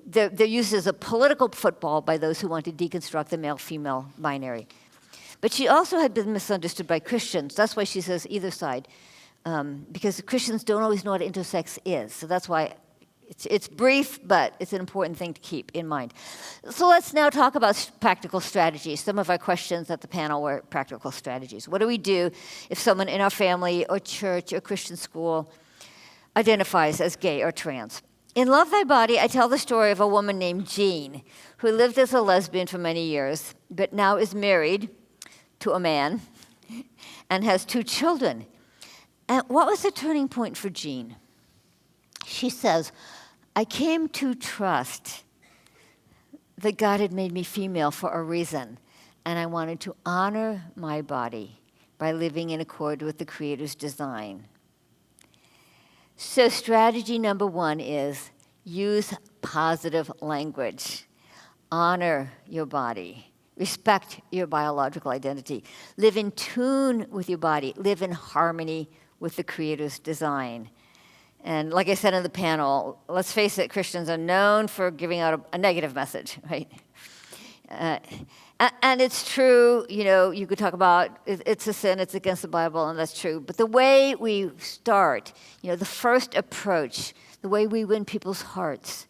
they're used as a political football by those who want to deconstruct the male-female binary. But she also had been misunderstood by Christians. That's why she says either side, because Christians don't always know what intersex is. So that's why it's brief, but it's an important thing to keep in mind. So let's now talk about practical strategies. Some of our questions at the panel were practical strategies. What do we do if someone in our family or church or Christian school identifies as gay or trans? In Love Thy Body, I tell the story of a woman named Jean who lived as a lesbian for many years, but now is married to a man and has 2 children. And what was the turning point for Jean? She says, I came to trust that God had made me female for a reason, and I wanted to honor my body by living in accord with the Creator's design. So strategy number 1 is use positive language. Honor your body. Respect your biological identity. Live in tune with your body. Live in harmony with the Creator's design. And like I said in the panel, let's face it, Christians are known for giving out a negative message, right? And it's true, you could talk about it's a sin, it's against the Bible, and that's true. But the way we start, the first approach, the way we win people's hearts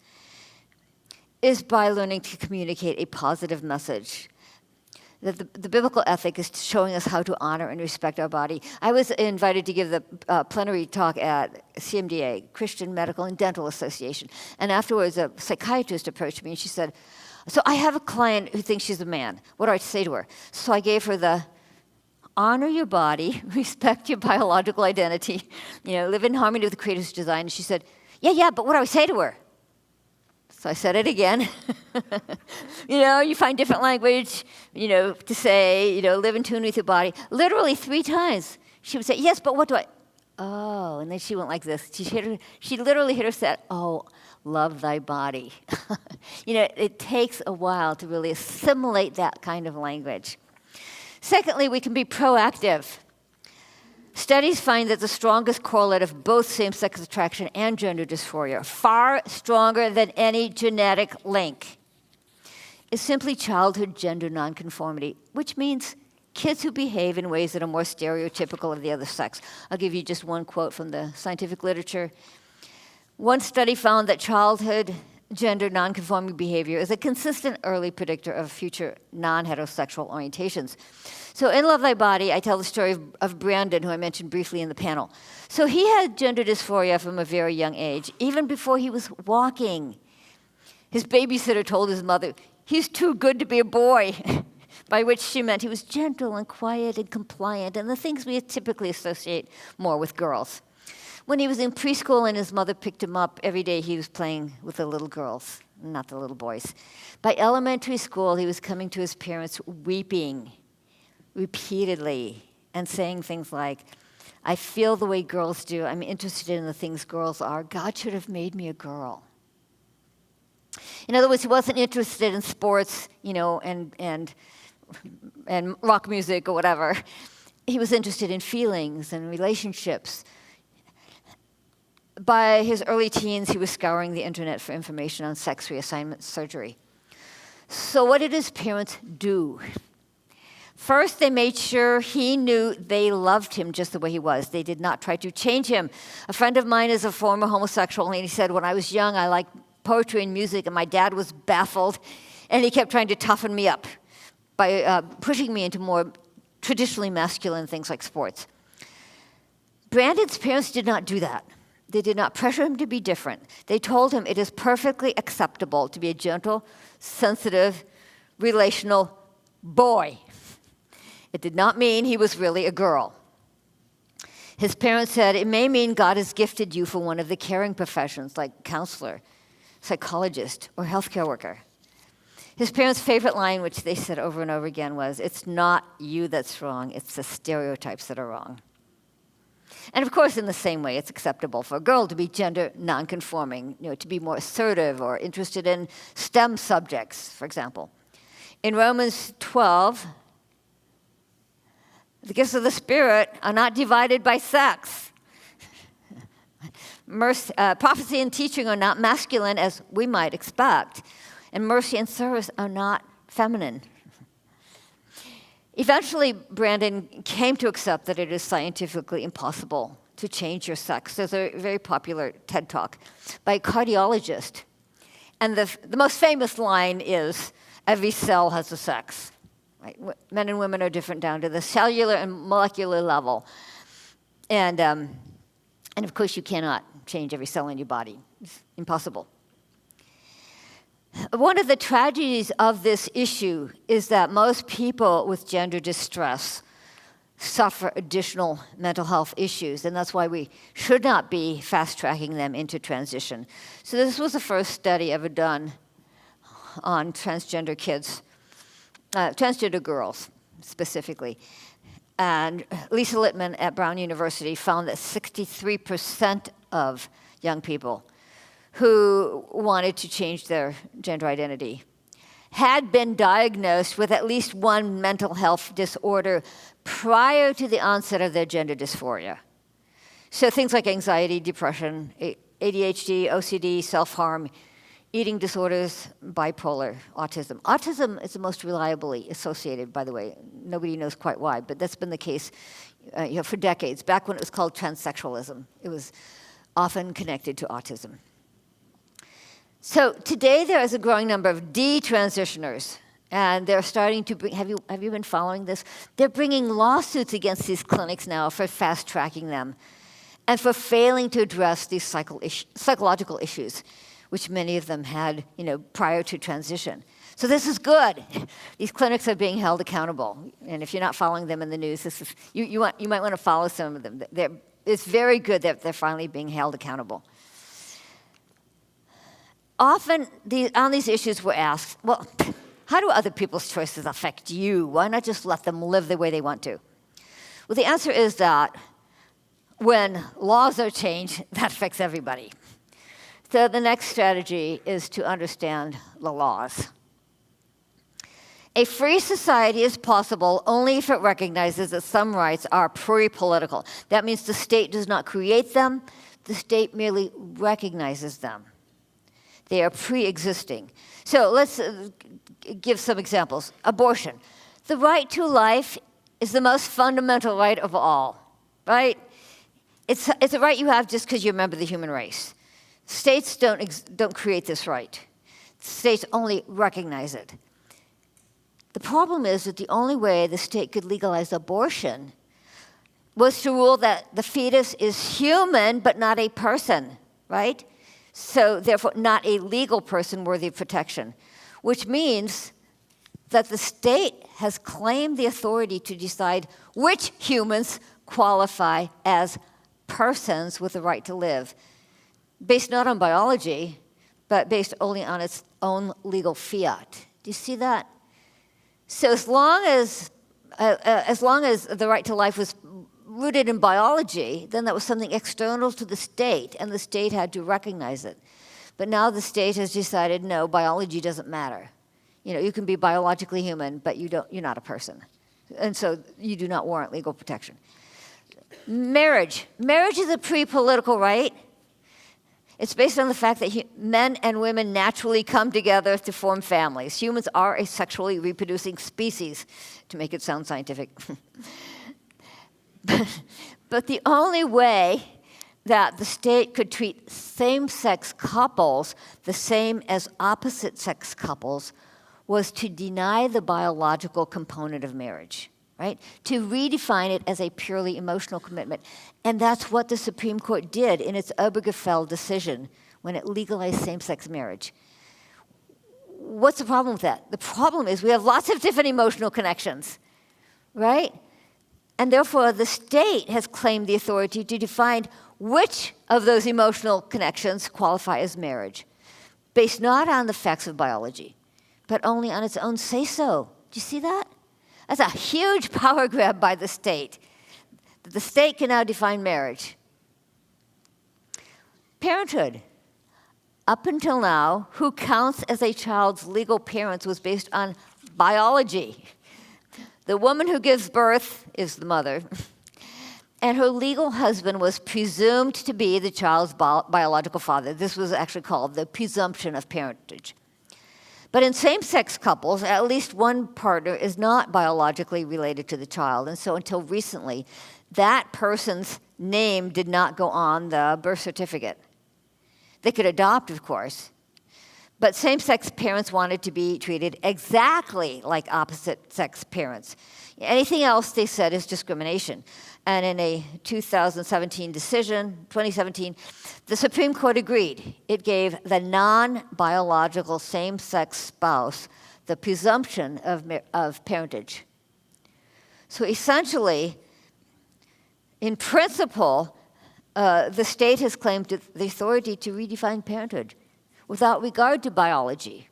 is by learning to communicate a positive message. The biblical ethic is showing us how to honor and respect our body. I was invited to give the plenary talk at CMDA, Christian Medical and Dental Association. And afterwards, a psychiatrist approached me and she said, so I have a client who thinks she's a man. What do I say to her? So I gave her the honor your body, respect your biological identity, live in harmony with the Creator's design. And she said, yeah, but what do I say to her? So I said it again. You find different language, to say, live in tune with your body. Literally 3 times. She would say, yes, but what do I? Oh, and then she went like this. She literally hit her set, oh, love thy body. It takes a while to really assimilate that kind of language. Secondly, we can be proactive. Studies find that the strongest correlate of both same-sex attraction and gender dysphoria, far stronger than any genetic link, is simply childhood gender nonconformity, which means kids who behave in ways that are more stereotypical of the other sex. I'll give you just one quote from the scientific literature. One study found that childhood gender nonconforming behavior is a consistent early predictor of future non-heterosexual orientations. So in Love Thy Body, I tell the story of Brandon, who I mentioned briefly in the panel. So he had gender dysphoria from a very young age, even before he was walking. His babysitter told his mother, he's too good to be a boy, by which she meant he was gentle and quiet and compliant, and the things we typically associate more with girls. When he was in preschool and his mother picked him up, every day he was playing with the little girls, not the little boys. By elementary school, he was coming to his parents weeping repeatedly and saying things like, I feel the way girls do. I'm interested in the things girls are. God should have made me a girl. In other words, he wasn't interested in sports, and rock music or whatever. He was interested in feelings and relationships. By his early teens, he was scouring the internet for information on sex reassignment surgery. So what did his parents do? First, they made sure he knew they loved him just the way he was. They did not try to change him. A friend of mine is a former homosexual, and he said, when I was young, I liked poetry and music, and my dad was baffled, and he kept trying to toughen me up by pushing me into more traditionally masculine things like sports. Brandon's parents did not do that. They did not pressure him to be different. They told him it is perfectly acceptable to be a gentle, sensitive, relational boy. It did not mean he was really a girl. His parents said, it may mean God has gifted you for one of the caring professions like counselor, psychologist, or healthcare worker. His parents' favorite line, which they said over and over again, was, it's not you that's wrong, it's the stereotypes that are wrong. And of course, in the same way, it's acceptable for a girl to be gender nonconforming, to be more assertive or interested in STEM subjects, for example. In Romans 12, the gifts of the Spirit are not divided by sex. Prophecy and teaching are not masculine as we might expect, and mercy and service are not feminine. Eventually, Brandon came to accept that it is scientifically impossible to change your sex. There's a very popular TED Talk by a cardiologist. And the most famous line is, every cell has a sex. Right? Men and women are different down to the cellular and molecular level. And of course, you cannot change every cell in your body. It's impossible. One of the tragedies of this issue is that most people with gender distress suffer additional mental health issues, and that's why we should not be fast-tracking them into transition. So this was the first study ever done on transgender kids, transgender girls specifically. And Lisa Littman at Brown University found that 63% of young people who wanted to change their gender identity had been diagnosed with at least one mental health disorder prior to the onset of their gender dysphoria. So things like anxiety, depression, ADHD, OCD, self-harm, eating disorders, bipolar, autism. Autism is the most reliably associated, by the way. Nobody knows quite why, but that's been the case for decades. Back when it was called transsexualism, it was often connected to autism. So today there is a growing number of detransitioners, and they're starting to bring, have you been following this? They're bringing lawsuits against these clinics now for fast-tracking them and for failing to address these psychological issues, which many of them had, prior to transition. So this is good. These clinics are being held accountable, and if you're not following them in the news, you might want to follow some of them. It's very good that they're finally being held accountable. Often on these issues we're asked, well, how do other people's choices affect you? Why not just let them live the way they want to? Well, the answer is that when laws are changed, that affects everybody. So the next strategy is to understand the laws. A free society is possible only if it recognizes that some rights are pre-political. That means the state does not create them, the state merely recognizes them. They are pre-existing. So let's give some examples. Abortion. The right to life is the most fundamental right of all, right? It's a right you have just because you're a member of the human race. States don't create this right. States only recognize it. The problem is that the only way the state could legalize abortion was to rule that the fetus is human but not a person, right? So therefore not a legal person worthy of protection, which means that the state has claimed the authority to decide which humans qualify as persons with the right to live, based not on biology, but based only on its own legal fiat. Do you see that? So as long as the right to life was rooted in biology, then that was something external to the state, and the state had to recognize it. But now the state has decided, no, biology doesn't matter. You can be biologically human, but you're not a person. And so you do not warrant legal protection. Marriage. Marriage is a pre-political right. It's based on the fact that men and women naturally come together to form families. Humans are a sexually reproducing species, to make it sound scientific. But the only way that the state could treat same-sex couples the same as opposite-sex couples was to deny the biological component of marriage, right? To redefine it as a purely emotional commitment. And that's what the Supreme Court did in its Obergefell decision when it legalized same-sex marriage. What's the problem with that? The problem is we have lots of different emotional connections, right? And therefore, the state has claimed the authority to define which of those emotional connections qualify as marriage, based not on the facts of biology, but only on its own say-so. Do you see that? That's a huge power grab by the state. The state can now define marriage. Parenthood. Up until now, who counts as a child's legal parents was based on biology. The woman who gives birth is the mother, and her legal husband was presumed to be the child's biological father. This was actually called the presumption of parentage. But in same-sex couples, at least one partner is not biologically related to the child, and so until recently, that person's name did not go on the birth certificate. They could adopt, of course, but same-sex parents wanted to be treated exactly like opposite-sex parents. Anything else, they said, is discrimination. And in a 2017 decision, the Supreme Court agreed. It gave the non-biological same-sex spouse the presumption of parentage. So essentially, in principle, the state has claimed the authority to redefine parenthood without regard to biology.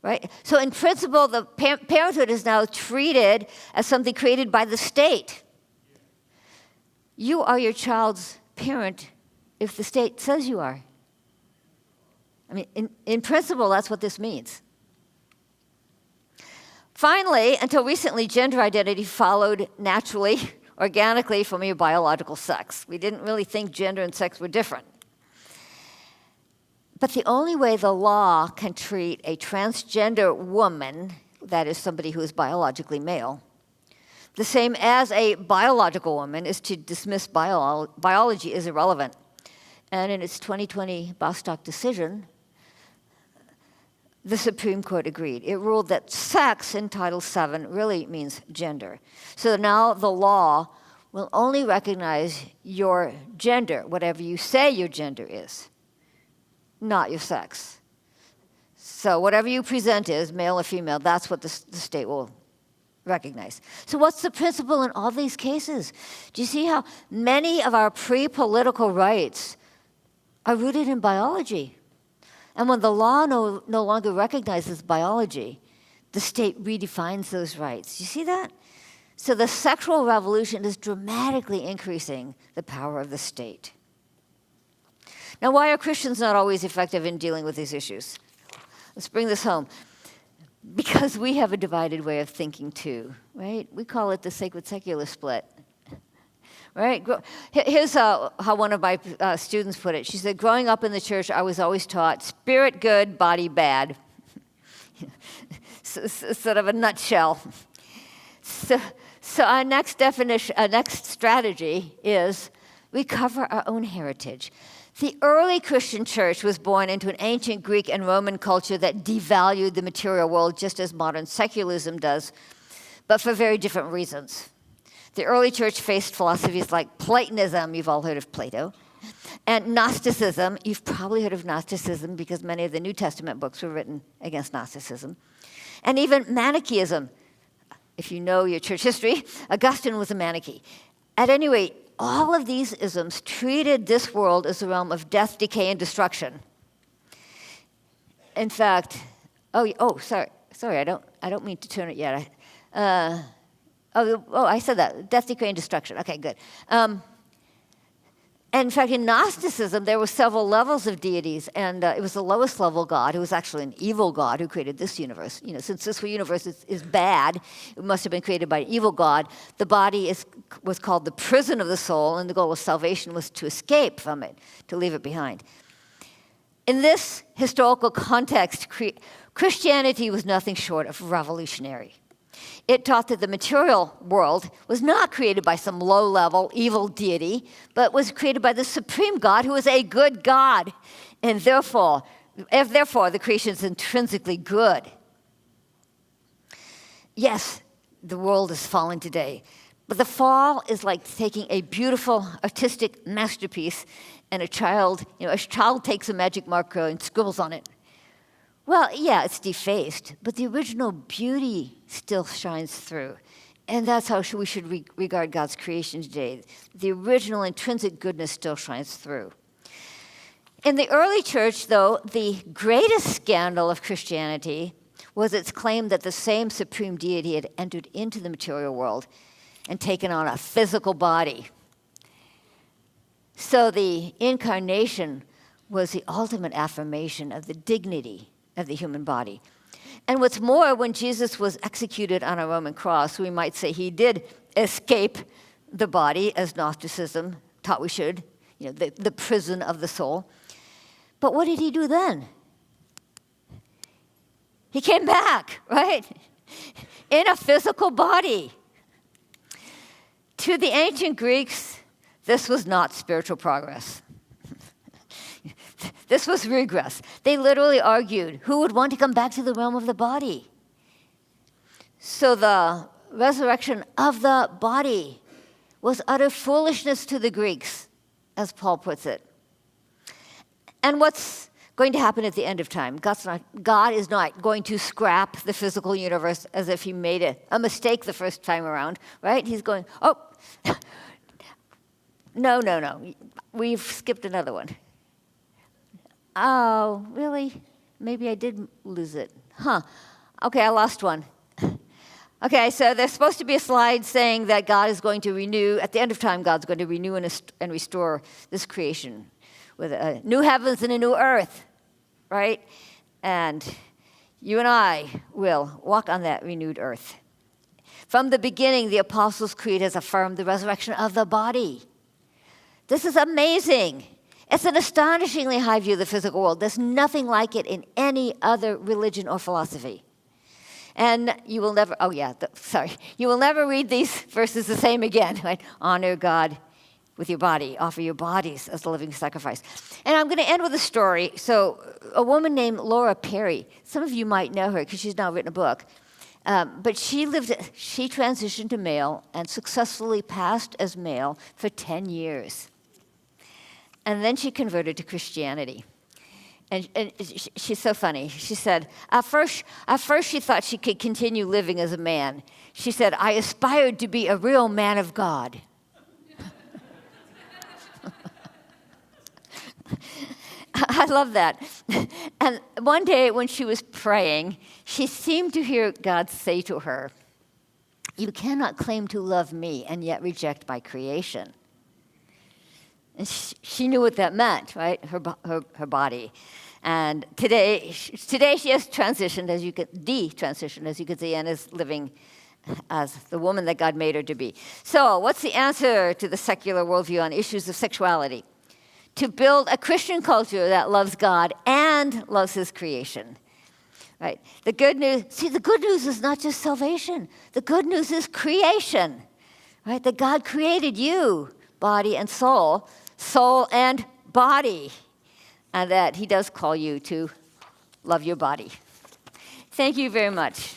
right? So in principle, the parenthood is now treated as something created by the state. You are your child's parent if the state says you are. I mean, in principle, that's what this means. Finally, until recently, gender identity followed naturally, organically from your biological sex. We didn't really think gender and sex were different. But the only way the law can treat a transgender woman, that is somebody who is biologically male, the same as a biological woman, is to dismiss biology as irrelevant. And in its 2020 Bostock decision, the Supreme Court agreed. It ruled that sex in Title VII really means gender. So now the law will only recognize your gender, whatever you say your gender is, not your sex. So whatever you present is, male or female, that's what the state will recognize. So what's the principle in all these cases? Do you see how many of our pre-political rights are rooted in biology? And when the law no longer recognizes biology, the state redefines those rights. Do you see that? So the sexual revolution is dramatically increasing the power of the state. Now, why are Christians not always effective in dealing with these issues? Let's bring this home. Because we have a divided way of thinking too, right? We call it the sacred-secular split, right? Here's how one of my students put it. She said, growing up in the church, I was always taught, spirit good, body bad. Sort of a nutshell. So our next definition, our next strategy is recover our own heritage. The early Christian church was born into an ancient Greek and Roman culture that devalued the material world just as modern secularism does, but for very different reasons. The early church faced philosophies like Platonism, you've all heard of Plato, and Gnosticism. You've probably heard of Gnosticism because many of the New Testament books were written against Gnosticism. And even Manichaeism. If you know your church history, Augustine was a Manichae. At any rate, all of these isms treated this world as a realm of death, decay, and destruction. In fact, sorry, I don't mean to turn it yet. I said that, death, decay, and destruction. Okay, good. And in fact, in Gnosticism, there were several levels of deities, and it was the lowest level God, who was actually an evil God who created this universe. You know, since this universe is bad, it must have been created by an evil God. The body was called the prison of the soul, and the goal of salvation was to escape from it, to leave it behind. In this historical context, Christianity was nothing short of revolutionary. It taught that the material world was not created by some low-level evil deity, but was created by the supreme God, who is a good God. And therefore, the creation is intrinsically good. Yes, the world is fallen today, but the fall is like taking a beautiful artistic masterpiece and a child takes a magic marker and scribbles on it. Well, yeah, it's defaced, but the original beauty still shines through. And that's how we should regard God's creation today. The original intrinsic goodness still shines through. In the early church, though, the greatest scandal of Christianity was its claim that the same supreme deity had entered into the material world and taken on a physical body. So the incarnation was the ultimate affirmation of the dignity of the human body. And what's more, when Jesus was executed on a Roman cross, we might say he did escape the body, as Gnosticism taught we should, the prison of the soul. But what did he do then? He came back, right? In a physical body. To the ancient Greeks, this was not spiritual progress. This was regress. They literally argued, who would want to come back to the realm of the body? So the resurrection of the body was utter foolishness to the Greeks, as Paul puts it. And what's going to happen at the end of time? God is not going to scrap the physical universe as if he made a mistake the first time around, right? He's going, no. We've skipped another one. Oh, really? Maybe I did lose it. Okay, I lost one. Okay, so there's supposed to be a slide saying that God is going to renew, at the end of time, God's going to renew and restore this creation with a new heavens and a new earth, right? And you and I will walk on that renewed earth. From the beginning, the Apostles' Creed has affirmed the resurrection of the body. This is amazing. It's an astonishingly high view of the physical world. There's nothing like it in any other religion or philosophy. And you will never, you will never read these verses the same again, right? Honor God with your body, offer your bodies as a living sacrifice. And I'm going to end with a story. So a woman named Laura Perry, some of you might know her because she's now written a book. But she transitioned to male and successfully passed as male for 10 years. And then she converted to Christianity. And she's so funny. She said, at first she thought she could continue living as a man. She said, I aspired to be a real man of God. I love that. And one day when she was praying, she seemed to hear God say to her, you cannot claim to love me and yet reject my creation. And she knew what that meant, right? Her body. And today she has transitioned, de-transitioned, as you could see, and is living as the woman that God made her to be. So what's the answer to the secular worldview on issues of sexuality? To build a Christian culture that loves God and loves his creation. Right? The good news is not just salvation. The good news is creation. Right? That God created you, body and soul and body. And that he does call you to love your body. Thank you very much.